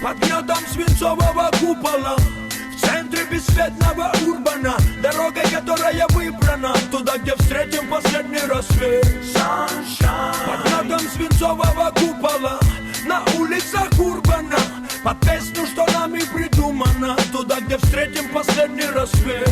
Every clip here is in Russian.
Под гнетом свинцового купола, в центре бесцветного урбана, дорогой, которая выбрана, туда, где встретим последний рассвет. Под гнетом свинцового купола, на улицах урбана, под песню, что нами придумано, туда, где встретим последний рассвет.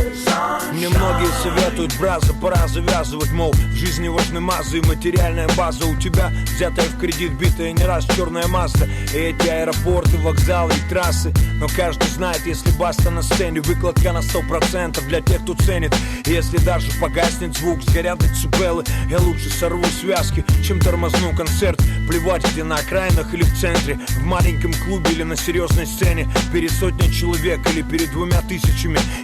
Мне многие советуют, браза, пора завязывать, мол, в жизни важны мазы и материальная база. У тебя взятая в кредит, битая не раз черная Мазда. И эти аэропорты, вокзалы и трассы. Но каждый знает, если баста на сцене, выкладка на 100% для тех, кто ценит. И если даже погаснет звук, сгорят децибелы, я лучше сорву связки, чем тормозну концерт. Плевать, где на окраинах или в центре, в маленьком клубе или на серьезной сцене, перед сотней человек или перед 2000.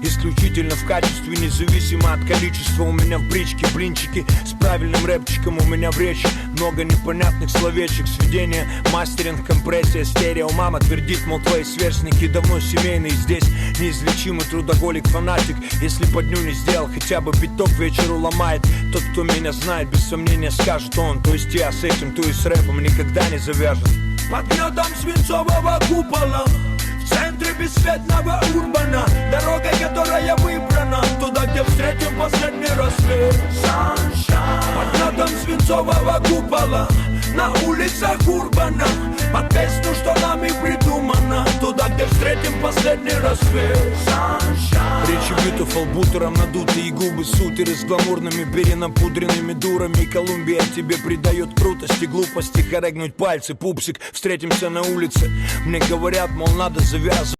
Исключительно в качестве, независимо от количества. У меня в бричке блинчики с правильным рэпчиком. У меня в речи много непонятных словечек. Сведение, мастеринг, компрессия, стерео. Мама твердит, мол, твои сверстники давно семейные. Здесь неизлечимый трудоголик, фанатик. Если по дню не сделал, хотя бы биток вечеру ломает. Тот, кто меня знает, без сомнения скажет он. То есть я с этим, то и с рэпом никогда не завяжет. Под гнетом свинцового купола, в центре бесцветного урбана, дорогой, которая выбрана, туда, где встретим последний рассвет. Под гнетом свинцового купола, на улицах урбана, под песню, что нами придумано, туда, где встретим последний рассвет. Речи битов албутером, надутые губы, сутеры с гламурными перенапудренными дурами. Колумбия тебе придает крутости, глупости, хорегнуть пальцы, пупсик, встретимся на улице. Мне говорят, мол, надо завязывать.